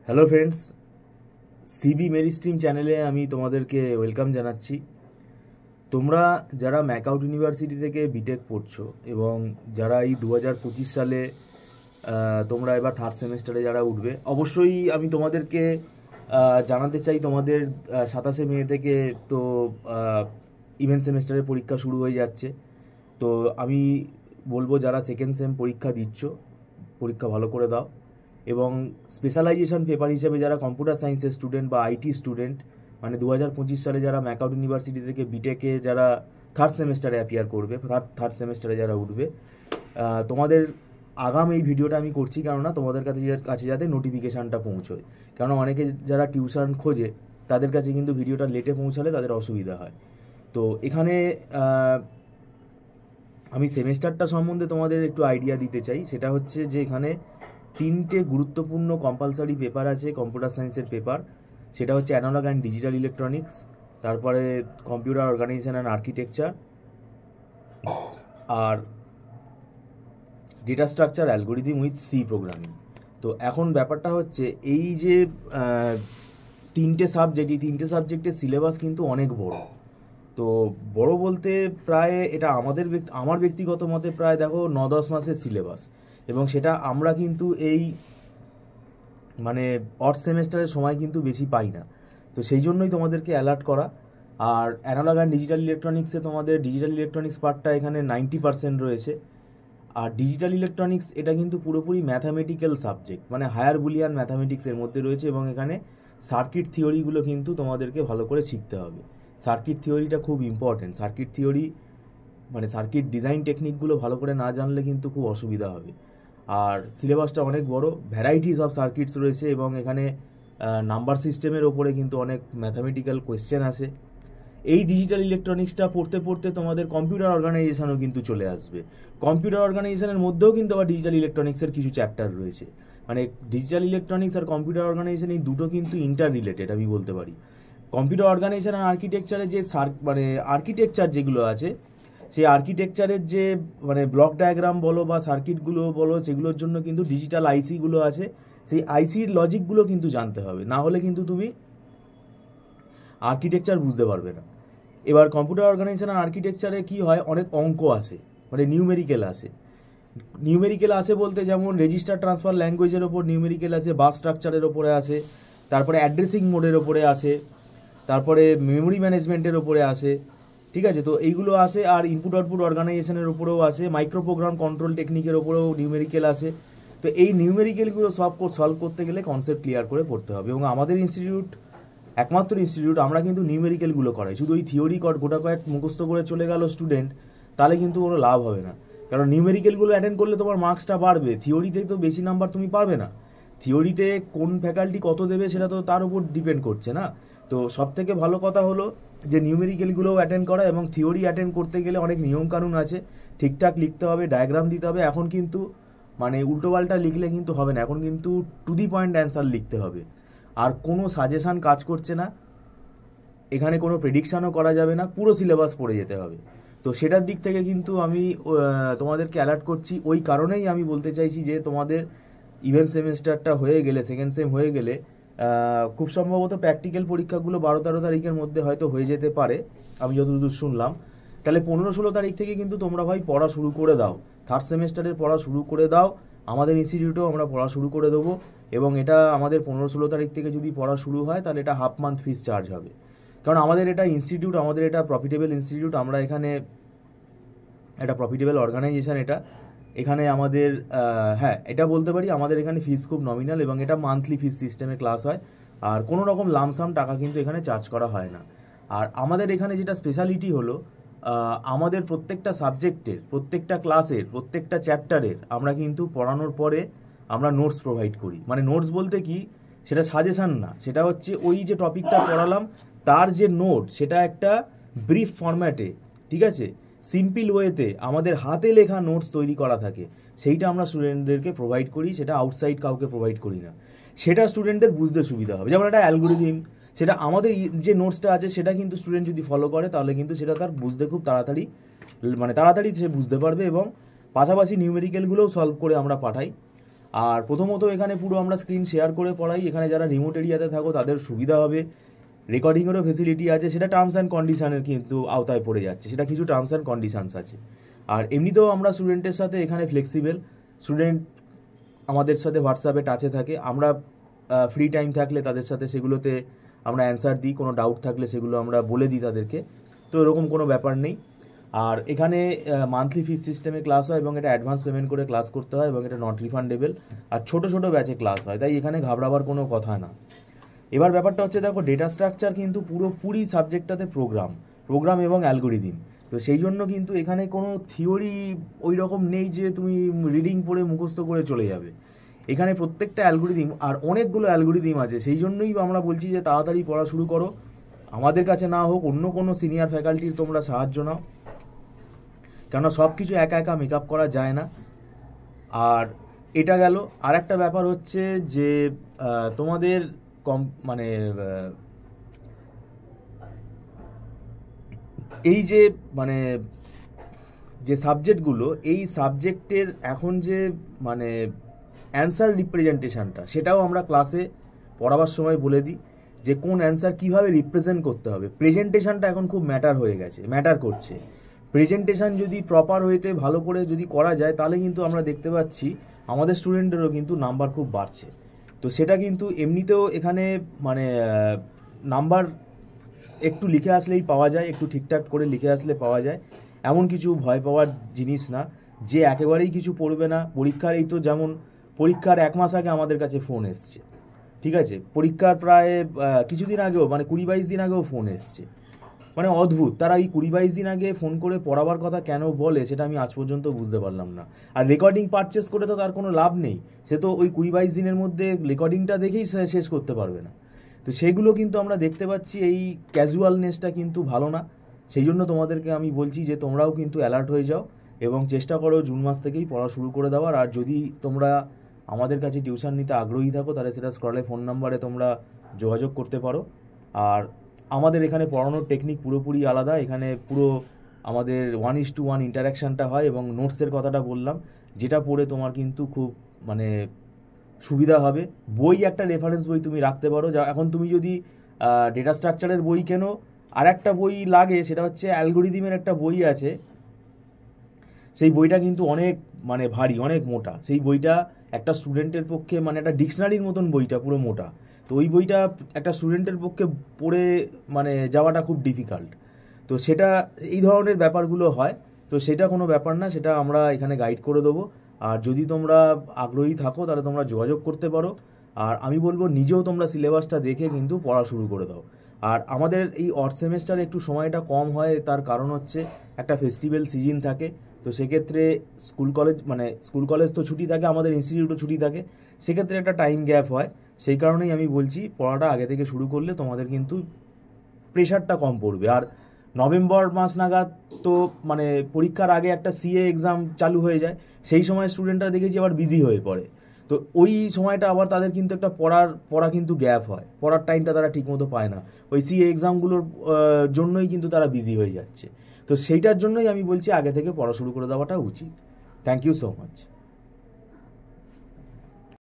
Hello friends, সিবি মেরি stream চ্যানেলে আমি তোমাদেরকে ওয়েলকাম জানাচ্ছি। তোমরা যারা ম্যাকআউট ইউনিভার্সিটি থেকে বিটেক পড়ছো এবং যারা এই 2025 সালে তোমরা এবার থার্ড সেমেস্টারে যারা উঠবে, অবশ্যই আমি তোমাদেরকে জানাতে চাই তোমাদের 27শে মে থেকে তো ইভেন্ট সেমেস্টারের পরীক্ষা শুরু হয়ে যাচ্ছে। তো আমি বলবো যারা সেকেন্ড সেম পরীক্ষা দিচ্ছ, পরীক্ষা ভালো করে দাও এবং স্পেশালাইজেশন পেপার হিসেবে যারা কম্পিউটার সায়েন্সের স্টুডেন্ট বা আইটি স্টুডেন্ট, মানে 2025 সালে যারা ম্যাকআউট ইউনিভার্সিটি থেকে বিটেকে যারা থার্ড সেমেস্টারে অ্যাপিয়ার করবে, থার্ড সেমেস্টারে যারা উঠবে, তোমাদের আগাম এই ভিডিওটা আমি করছি কেননা তোমাদের কাছে যাতে নোটিফিকেশানটা পৌঁছয়। কারণ অনেকে যারা টিউশন খোঁজে তাদের কাছে কিন্তু ভিডিওটা লেটে পৌঁছালে তাদের অসুবিধা হয়। তো এখানে আমি সেমেস্টারটা সম্বন্ধে তোমাদের একটু আইডিয়া দিতে চাই। সেটা হচ্ছে যে এখানে 3টে গুরুত্বপূর্ণ কম্পালসারি পেপার আছে কম্পিউটার সায়েন্সের পেপার। সেটা হচ্ছে অ্যানালগ অ্যান্ড ডিজিটাল ইলেকট্রনিক্স, তারপরে কম্পিউটার অর্গানাইজেশন অ্যান্ড আর্কিটেকচার, আর data structure algorithm with C programming. তো এখন ব্যাপারটা হচ্ছে এই যে 3টে সাবজেক্ট, এই 3টে সাবজেক্টের সিলেবাস কিন্তু অনেক বড়। তো বড় বলতে প্রায় এটা আমার ব্যক্তিগত মতে প্রায় দেখো 9-10 মাসের সিলেবাস, এবং সেটা আমরা কিন্তু এই মানে অড সেমেস্টারের সময় কিন্তু বেশি পাই না। তো সেই জন্যই তোমাদেরকে অ্যালার্ট করা। আর অ্যানালগ অ্যান্ড ডিজিটাল ইলেকট্রনিক্সে তোমাদের ডিজিটাল ইলেকট্রনিক্স পার্টটা এখানে 90% রয়েছে। আর ডিজিটাল ইলেকট্রনিক্স এটা কিন্তু পুরোপুরি ম্যাথামেটিক্যাল সাবজেক্ট, মানে হায়ার বুলিয়ান ম্যাথামেটিক্সের মধ্যে রয়েছে, এবং এখানে সার্কিট থিওরিগুলো কিন্তু তোমাদেরকে ভালো করে শিখতে হবে। সার্কিট থিওরিটা খুব ইম্পর্টেন্ট। সার্কিট থিওরি মানে সার্কিট ডিজাইন টেকনিকগুলো ভালো করে না জানলে কিন্তু খুব অসুবিধা হবে। আর সিলেবাসটা অনেক বড়, ভ্যারাইটিস অফ সার্কিটস রয়েছে, এবং এখানে নাম্বার সিস্টেমের ওপরে কিন্তু অনেক ম্যাথামেটিক্যাল কোয়েশ্চেন আসে। এই ডিজিটাল ইলেকট্রনিক্সটা পড়তে পড়তে তোমাদের কম্পিউটার অর্গানাইজেশনও কিন্তু চলে আসবে। কম্পিউটার অর্গানাইজেশনের মধ্যেও কিন্তু আবার ডিজিটাল ইলেকট্রনিক্সের কিছু চ্যাপ্টার রয়েছে। মানে ডিজিটাল ইলেকট্রনিক্স আর কম্পিউটার অর্গানাইজেশন এই দুটো কিন্তু ইন্টার রিলেটেড আমি বলতে পারি। কম্পিউটার অর্গানাইজেশন আর আর্কিটেকচারে যে মানে আর্কিটেকচার যেগুলো আছে, সেই আর্কিটেকচারের যে মানে ব্লক ডায়াগ্রাম বলো বা সার্কিটগুলো বলো, সেগুলোর জন্য কিন্তু ডিজিটাল আইসিগুলো আছে। সেই আইসির লজিকগুলো কিন্তু জানতে হবে, না হলে কিন্তু তুমি আর্কিটেকচার বুঝতে পারবে না। এবার কম্পিউটার অর্গানাইজেশন আর আর্কিটেকচারে কী হয়, অনেক অঙ্ক আসে, মানে নিউমেরিক্যাল আসে। নিউমেরিক্যাল আসে বলতে যেমন রেজিস্টার ট্রান্সফার ল্যাঙ্গুয়েজের ওপর নিউমেরিক্যাল আসে, বাস স্ট্রাকচারের ওপরে আসে, তারপরে অ্যাড্রেসিং মোডের ওপরে আসে, তারপরে মেমোরি ম্যানেজমেন্টের ওপরে আসে। ঠিক আছে, তো এইগুলো আসে। আর ইনপুট আউটপুট অর্গানাইজেশনের ওপরেও আসে, মাইক্রো প্রোগ্রাম কন্ট্রোল টেকনিকের ওপরেও নিউমেরিক্যাল আসে। তো এই নিউমেরিক্যালগুলো সলভ করতে গেলে কনসেপ্ট ক্লিয়ার করে পড়তে হবে, এবং আমাদের ইনস্টিটিউট একমাত্র ইনস্টিটিউট আমরা কিন্তু নিউমেরিক্যালগুলো করাই। শুধু ওই থিওরি গোটা কয়েক মুখস্থ করে চলে গেল স্টুডেন্ট, তাহলে কিন্তু কোনো লাভ হবে না। কারণ নিউমেরিক্যালগুলো অ্যাটেন্ড করলে তোমার মার্কসটা বাড়বে, থিওরিতে তো বেশি নাম্বার তুমি পারবে না। থিওরিতে কোন ফ্যাকাল্টি কত দেবে সেটা তো তার উপর ডিপেন্ড করছে না। তো সবথেকে ভালো কথা হলো যে নিউমেরিক্যালগুলোও অ্যাটেন্ড করা, এবং থিওরি অ্যাটেন্ড করতে গেলে অনেক নিয়মকানুন আছে, ঠিকঠাক লিখতে হবে, ডায়াগ্রাম দিতে হবে। এখন কিন্তু মানে উল্টোপাল্টা লিখলে কিন্তু হবে না, এখন কিন্তু টু দি পয়েন্ট অ্যান্সার লিখতে হবে। আর কোনো সাজেশান কাজ করছে না, এখানে কোনো প্রেডিকশানও করা যাবে না, পুরো সিলেবাস পড়ে যেতে হবে। তো সেটার দিক থেকে কিন্তু আমি তোমাদেরকে অ্যালার্ট করছি। ওই কারণেই আমি বলতে চাইছি যে তোমাদের ইভেন্ট সেমেস্টারটা হয়ে গেলে, সেকেন্ড সেম হয়ে গেলে, খুব সম্ভবত প্র্যাকটিক্যাল পরীক্ষাগুলো 12-13 তারিখের মধ্যে হয়তো হয়ে যেতে পারে, আমি যতদূর শুনলাম। তাহলে 15-16 তারিখ থেকে কিন্তু তোমরা ভাই পড়া শুরু করে দাও, থার্ড সেমেস্টারের পড়া শুরু করে দাও। আমাদের ইনস্টিটিউটেও আমরা পড়া শুরু করে দেবো, এবং এটা আমাদের 15-16 তারিখ থেকে যদি পড়া শুরু হয় তাহলে এটা হাফ মান্থ ফিস চার্জ হবে। কারণ আমাদের এটা ইনস্টিটিউট, আমাদের এটা প্রফিটেবল ইনস্টিটিউট, আমরা এখানে একটা প্রফিটেবল অর্গানাইজেশন। এখানে আমাদের হ্যাঁ এটা বলতে পারি, আমাদের এখানে ফিস খুব নমিনাল, এবং এটা মান্থলি ফিস সিস্টেমে ক্লাস হয়। আর কোনো রকম লামসাম টাকা কিন্তু এখানে চার্জ করা হয় না। আর আমাদের এখানে যেটা স্পেশালিটি হলো, আমাদের প্রত্যেকটা সাবজেক্টের, প্রত্যেকটা ক্লাসের, প্রত্যেকটা চ্যাপ্টারের আমরা কিন্তু পড়ানোর পরে আমরা নোটস প্রোভাইড করি। মানে নোটস বলতে কি, সেটা সাজেশান না, সেটা হচ্ছে ওই যে টপিকটা পড়ালাম তার যে নোট, সেটা একটা ব্রিফ ফরম্যাটে, ঠিক আছে, সিম্পল ওয়েতে আমাদের হাতে লেখা নোটস তৈরি করা থাকে, সেইটা আমরা স্টুডেন্টদেরকে প্রোভাইড করি। সেটা আউটসাইড কাউকে প্রোভাইড করি না। সেটা স্টুডেন্টদের বুঝতে সুবিধা হবে। যেমন একটা অ্যালগোরিদম, সেটা আমাদের যে নোটসটা আছে সেটা কিন্তু স্টুডেন্ট যদি ফলো করে তাহলে কিন্তু সেটা তার বুঝতে খুব তাড়াতাড়ি সে বুঝতে পারবে, এবং পাশাপাশি নিউমেরিক্যালগুলোও সলভ করে আমরা পাঠাই। আর প্রথমত এখানে পুরো আমরা স্ক্রিন শেয়ার করে পড়াই, এখানে যারা রিমোট এরিয়াতে থাকো তাদের সুবিধা হবে, রেকর্ডিংয়েরও ফেসিলিটি আছে, সেটা টার্মস অ্যান্ড কন্ডিশনের কিন্তু আওতায় পড়ে যাচ্ছে, সেটা কিছু টার্মস অ্যান্ড কন্ডিশনস আছে। আর এমনিতেও আমরা স্টুডেন্টের সাথে এখানে ফ্লেক্সিবল, স্টুডেন্ট আমাদের সাথে হোয়াটসঅ্যাপে টাচে থাকে, আমরা ফ্রি টাইম থাকলে তাদের সাথে সেগুলোতে আমরা অ্যান্সার দিই, কোনো ডাউট থাকলে সেগুলো আমরা বলে দিই তাদেরকে, তো এরকম কোনো ব্যাপার নেই। আর এখানে মান্থলি ফিস সিস্টেমে ক্লাস হয় এবং এটা অ্যাডভান্স পেমেন্ট করে ক্লাস করতে হয় এবং এটা নট রিফান্ডেবল, আর ছোটো ছোটো ব্যাচে ক্লাস হয়, তাই এখানে ঘাবড়াবার কোনো কথা না। এবার ব্যাপারটা হচ্ছে দেখো, ডেটা স্ট্রাকচার কিন্তু পুরোপুরি সাবজেক্টটাতে প্রোগ্রাম এবং অ্যালগোরিদিম, তো সেই জন্য কিন্তু এখানে কোনো থিওরি ওই রকম নেই যে তুমি রিডিং পড়ে মুখস্থ করে চলে যাবে। এখানে প্রত্যেকটা অ্যালগোরিদিম, আর অনেকগুলো অ্যালগোরিদিম আছে, সেই জন্যই আমরা বলছি যে তাড়াতাড়ি পড়া শুরু করো, আমাদের কাছে না হোক অন্য কোনো সিনিয়র ফ্যাকাল্টির তোমরা সাহায্য নাও, কেননা সব কিছু একা একা মেকআপ করা যায় না। আর এটা গেল। আর একটা ব্যাপার হচ্ছে যে তোমাদের মানে এই যে মানে যে সাবজেক্টগুলো, এই সাবজেক্টের এখন যে মানে অ্যান্সার রিপ্রেজেন্টেশনটা, সেটাও আমরা ক্লাসে পড়াবার সময় বলে দিই যে কোন অ্যান্সার কীভাবে রিপ্রেজেন্ট করতে হবে। প্রেজেন্টেশনটা এখন খুব ম্যাটার করছে। প্রেজেন্টেশন যদি প্রপার ওয়েতে ভালো করে যদি করা যায়, তাহলে কিন্তু আমরা দেখতে পাচ্ছি আমাদের স্টুডেন্টেরও কিন্তু নাম্বার খুব বাড়ছে। তো সেটা কিন্তু এমনিতেও এখানে মানে নাম্বার একটু লিখে আসলেই পাওয়া যায়, একটু ঠিকঠাক করে লিখে আসলে পাওয়া যায়, এমন কিছু ভয় পাওয়ার জিনিস না যে একেবারেই কিছু পড়বে না। পরীক্ষার এই তো যেমন পরীক্ষার 1 মাস আগে আমাদের কাছে ফোন এসছে, ঠিক আছে, পরীক্ষার প্রায় কিছুদিন আগেও মানে 20-22 দিন আগেও ফোন এসছে, মানে অদ্ভুত। তারা এই 20-22 দিন আগে ফোন করে পড়াবার কথা কেন বলে সেটা আমি আজ পর্যন্ত বুঝতে পারলাম না। আর রেকর্ডিং পারচেস করে তো তার কোনো লাভ নেই, সে তো ওই 20-22 দিনের মধ্যে রেকর্ডিংটা দেখেই শেষ করতে পারবে না। তো সেগুলো কিন্তু আমরা দেখতে পাচ্ছি, এই ক্যাজুয়ালনেসটা কিন্তু ভালো না। সেই জন্য তোমাদেরকে আমি বলছি যে তোমরাও কিন্তু অ্যালার্ট হয়ে যাও এবং চেষ্টা করো জুন মাস থেকেই পড়া শুরু করে দেওয়ার। আর যদি তোমরা আমাদের কাছে টিউশন নিতে আগ্রহী থাকো, তাহলে সেটা স্ক্রলে ফোন নাম্বারে তোমরা যোগাযোগ করতে পারো। আর আমাদের এখানে পড়ানোর টেকনিক পুরোপুরি আলাদা, এখানে পুরো আমাদের 1:1 ইন্টারাকশানটা হয় এবং নোটসের কথাটা বললাম, যেটা পড়ে তোমার কিন্তু খুব মানে সুবিধা হবে। বই একটা রেফারেন্স বই তুমি রাখতে পারো, যা এখন তুমি যদি ডেটা স্ট্রাকচারের বই কেনো, আর একটা বই লাগে, সেটা হচ্ছে অ্যালগোরিদিমের একটা বই আছে, সেই বইটা কিন্তু অনেক মানে ভারী, অনেক মোটা। সেই বইটা একটা স্টুডেন্টের পক্ষে মানে একটা ডিকশনারির মতন বইটা, পুরো মোটা। তো ওই বইটা একটা স্টুডেন্টের পক্ষে পড়ে মানে যাওয়াটা খুব ডিফিকাল্ট। তো সেটা এই ধরনের ব্যাপারগুলো হয়, তো সেটা কোনো ব্যাপার না, সেটা আমরা এখানে গাইড করে দেবো। আর যদি তোমরা আগ্রহী থাকো তাহলে তোমরা যোগাযোগ করতে পারো। আর আমি বলবো নিজেও তোমরা সিলেবাসটা দেখে কিন্তু পড়া শুরু করে দাও। আর আমাদের এই অড সেমেস্টারে একটু সময়টা কম হয়, তার কারণ হচ্ছে একটা ফেস্টিভ্যাল সিজন থাকে, তো সেক্ষেত্রে স্কুল কলেজ তো ছুটি থাকে, আমাদের ইনস্টিটিউটও ছুটি থাকে, সেক্ষেত্রে একটা টাইম গ্যাপ হয়। সেই কারণেই আমি বলছি পড়াটা আগে থেকে শুরু করলে তোমাদের কিন্তু প্রেশারটা কম পড়বে। আর নভেম্বর মাস নাগাদ তো মানে পরীক্ষার আগে একটা সিএ এক্সাম চালু হয়ে যায়, সেই সময় স্টুডেন্টরা দেখেছি আবার বিজি হয়ে পড়ে। তো ওই সময়টা আবার তাদের কিন্তু একটা পড়া কিন্তু গ্যাপ হয়, পড়ার টাইমটা তারা ঠিকমতো পায় না, ওই সিএ এক্সামগুলোর জন্যই কিন্তু তারা বিজি হয়ে যাচ্ছে। তো সেইটার জন্যই আমি বলছি আগে থেকে পড়া শুরু করে দেওয়াটা উচিত। Thank you so much.